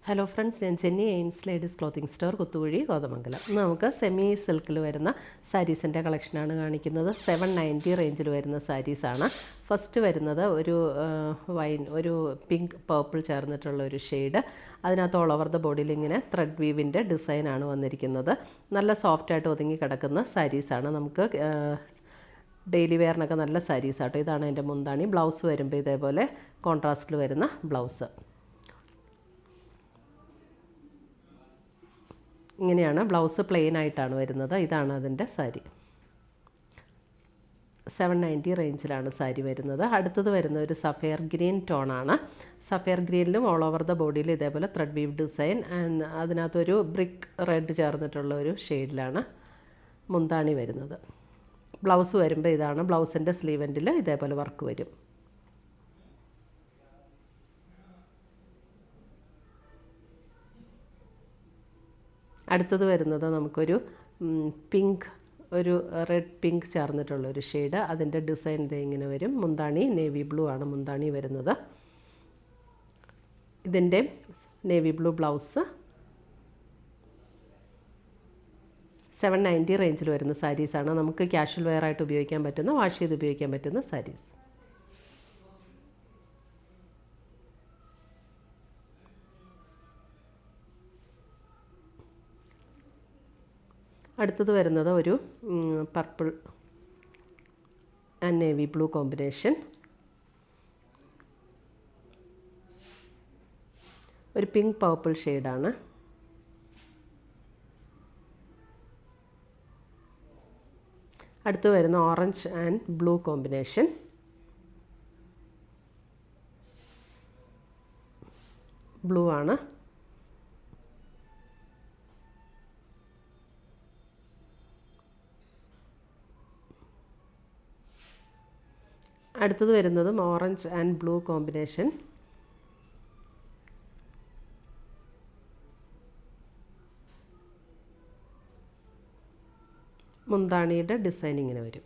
Hello friends, ഞാൻ ചെന്നി aims ladies clothing store Kuthukuzhi Kothamangalam. നമുക്ക് സെമി സിൽക്കിൽ വരുന്ന സാരീസിൻ്റെ കളക്ഷനാണ് കാണിക്കുന്നത്. 790 റേഞ്ചിൽ വരുന്ന സാരീസാണ്. ഫസ്റ്റ് വരുന്നത് ഒരു പിങ്ക് പർപ്പിൾ ചേർന്നിട്ടുള്ള ഒരു ഷെയ്ഡ്. അതിനകത്ത് ഓൾ ഓവർ ദ ബോഡിയിൽ ഇങ്ങനെ ത്രെഡ് വീവിൻ്റെ ഡിസൈനാണ് വന്നിരിക്കുന്നത്. നല്ല സോഫ്റ്റായിട്ട് ഒതുങ്ങി കിടക്കുന്ന സാരീസാണ്. നമുക്ക് ഡെയിലി വെയറിനൊക്കെ നല്ല സാരീസാട്ടോ. ഇതാണ് എൻ്റെ മുന്താണി. ബ്ലൗസ് വരുമ്പോൾ ഇതേപോലെ കോൺട്രാസ്റ്റിൽ വരുന്ന ബ്ലൗസ്. ഇങ്ങനെയാണ് ബ്ലൗസ്, പ്ലെയിൻ ആയിട്ടാണ് വരുന്നത്. ഇതാണ് അതിൻ്റെ സാരി. 790 റേഞ്ചിലാണ് സാരി വരുന്നത്. അടുത്തത് വരുന്ന ഒരു സഫയർ ഗ്രീൻ ടോണാണ്. സഫയർ ഗ്രീനിലും ഓൾ ഓവർ ദ ബോഡിയിൽ ഇതേപോലെ ത്രെഡ് വീവ് ഡിസൈൻ, അതിനകത്തൊരു ബ്രിക്ക് റെഡ് ചേർന്നിട്ടുള്ള ഒരു ഷെയ്ഡിലാണ് മുന്താണി വരുന്നത്. ബ്ലൗസ് വരുമ്പോൾ ഇതാണ്. ബ്ലൗസിൻ്റെ സ്ലീവെൻറ്റിൽ ഇതേപോലെ വർക്ക് വരും. അടുത്തത് വരുന്നത് നമുക്കൊരു റെഡ് പിങ്ക് ചേർന്നിട്ടുള്ളൊരു ഷെയ്ഡ്. അതിൻ്റെ ഡിസൈൻ ഇങ്ങനെ വരും. മുന്താണി നേവി ബ്ലൂ ആണ് മുന്താണി വരുന്നത്. ഇതിൻ്റെ നേവി ബ്ലൂ ബ്ലൗസ്. 790 റേഞ്ചിൽ വരുന്ന സാരീസാണ്. നമുക്ക് ക്യാഷ്വൽ വെയർ ആയിട്ട് ഉപയോഗിക്കാൻ പറ്റുന്ന, വാഷ് ചെയ്ത് ഉപയോഗിക്കാൻ പറ്റുന്ന സാരീസ്. അടുത്തത് വരുന്നത് ഒരു purple and navy blue combination. ഒരു പിങ്ക് പർപ്പിൾ ഷെയ്ഡാണ്. അടുത്ത് വരുന്ന orange and blue combination. Blue ആണ്. അടുത്തത് വരുന്നതും ഓറഞ്ച് ആൻഡ് ബ്ലൂ കോമ്പിനേഷൻ. മുന്താണിയുടെ ഡിസൈൻ ഇങ്ങനെ വരും.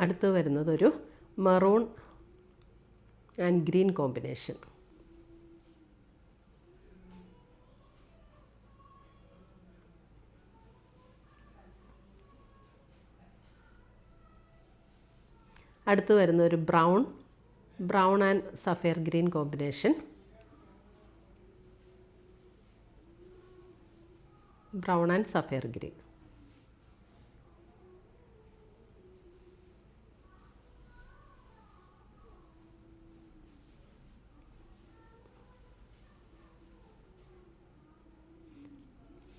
അടുത്ത് വരുന്നത് ഒരു മെറൂൺ ആൻഡ് ഗ്രീൻ കോമ്പിനേഷൻ. അടുത്ത് വരുന്ന ഒരു brown and sapphire green combination. Brown and sapphire green.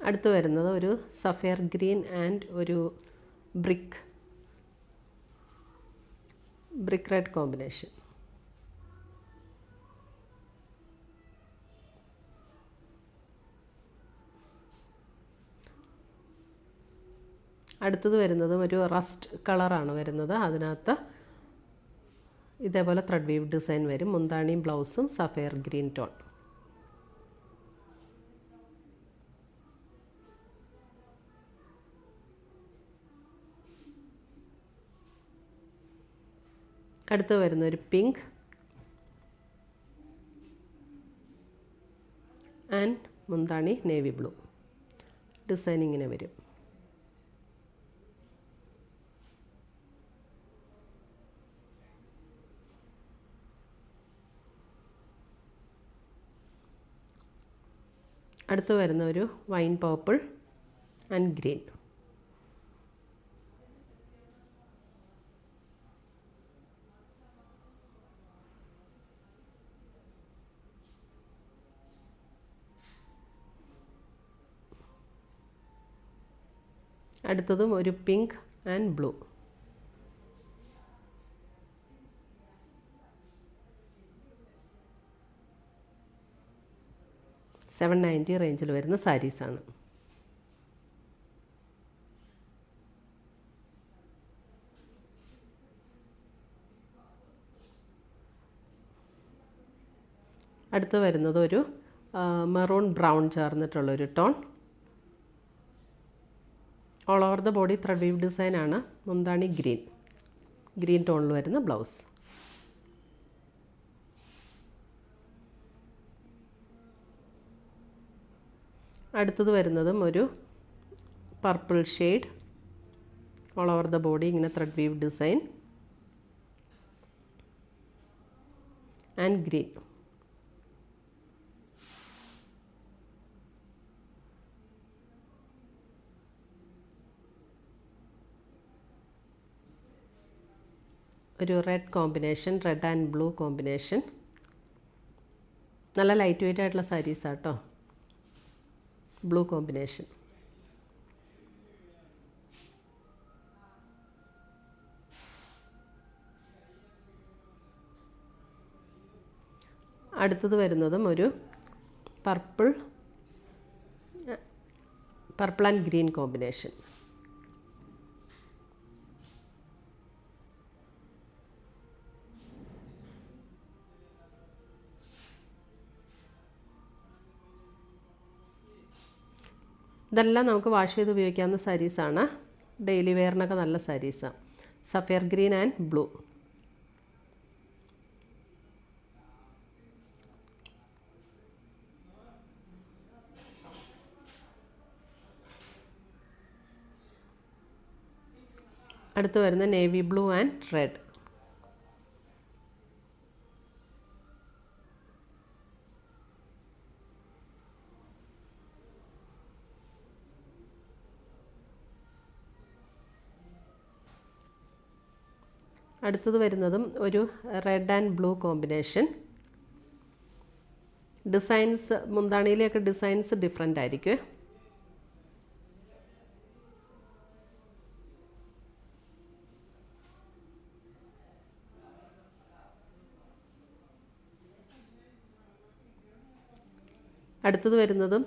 അടുത്ത് വരുന്നത് ഒരു സഫയർ ഗ്രീൻ ആൻഡ് ഒരു ബ്രിക്ക് റെഡ് കോമ്പിനേഷൻ. അടുത്തത് വരുന്നതും ഒരു റസ്റ്റ് കളറാണ് വരുന്നത്. അതിനകത്ത് ഇതേപോലെ ത്രെഡ് വീവ് ഡിസൈൻ വരും. മുന്താണിയും ബ്ലൗസും സഫയർ ഗ്രീൻ ടോൺ. അടുത്ത് വരുന്ന ഒരു പിങ്ക് ആൻഡ് മുന്താണി നേവി ബ്ലൂ. ഡിസൈൻ ഇങ്ങനെ വരും. അടുത്ത് വരുന്ന ഒരു വൈൻ പർപ്പിൾ ആൻഡ് ഗ്രീൻ. അടുത്തതും ഒരു പിങ്ക് ആൻഡ് ബ്ലൂ. $790 റേഞ്ചിൽ വരുന്ന സാരീസാണ്. അടുത്ത് വരുന്നത് ഒരു മെറൂൺ ബ്രൗൺ ചേർന്നിട്ടുള്ളൊരു tone. All over the body thread weave ഡിസൈനാണ്. മുന്താണി ഗ്രീൻ ടോണിൽ വരുന്ന ബ്ലൗസ്. അടുത്തത് വരുന്നതും ഒരു purple shade, all over the body ഇങ്ങനെ thread weave design and green. ഒരു red combination, red and blue combination. നല്ല ലൈറ്റ് വെയ്റ്റ് ആയിട്ടുള്ള സാരീസാണ് കേട്ടോ. Blue combination. അടുത്തത് വരുന്നതും ഒരു പർപ്പിൾ ആൻഡ് ഗ്രീൻ കോമ്പിനേഷൻ. ഇതെല്ലാം നമുക്ക് വാഷ് ചെയ്ത് ഉപയോഗിക്കാവുന്ന സാരീസാണ്. ഡെയിലി വെയറിനൊക്കെ നല്ല സാരീസാണ്. Sapphire green and blue. അടുത്ത് വരുന്ന നേവി ബ്ലൂ ആൻഡ് റെഡ്. അടുത്തത് വരുന്നതും ഒരു red and blue combination. Designs മുന്താണിയിലെയൊക്കെ ഡിസൈൻസ് ഡിഫറെൻ്റ് ആയിരിക്കും. അടുത്തത് വരുന്നതും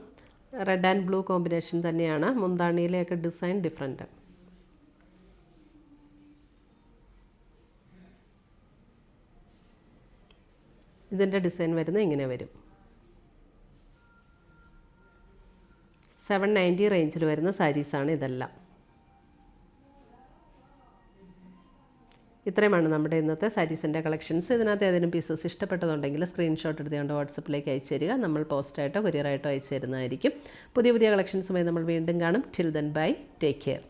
റെഡ് ആൻഡ് ബ്ലൂ കോമ്പിനേഷൻ തന്നെയാണ്. മുന്താണിയിലെയൊക്കെ ഡിസൈൻ ഡിഫറെൻ്റ്. ഇതിൻ്റെ ഡിസൈൻ വരുന്നത് ഇങ്ങനെ വരും. 790 റേഞ്ചിൽ വരുന്ന സാരീസാണ് ഇതെല്ലാം. ഇത്രയുമാണ് നമ്മുടെ ഇന്നത്തെ സാരീസിൻ്റെ കളക്ഷൻസ്. ഇതിനകത്ത് ഏതെങ്കിലും പീസസ് ഇഷ്ടപ്പെട്ടതുണ്ടെങ്കിൽ സ്ക്രീൻഷോട്ട് എടുത്തുകൊണ്ട് വാട്സപ്പിലേക്ക് അയച്ചു തരിക. നമ്മൾ പോസ്റ്റായിട്ടോ കൊറിയറായിട്ടോ അയച്ചു തരുന്നതായിരിക്കും. പുതിയ കളക്ഷൻസുമായി നമ്മൾ വീണ്ടും കാണും. Till then bye, take care.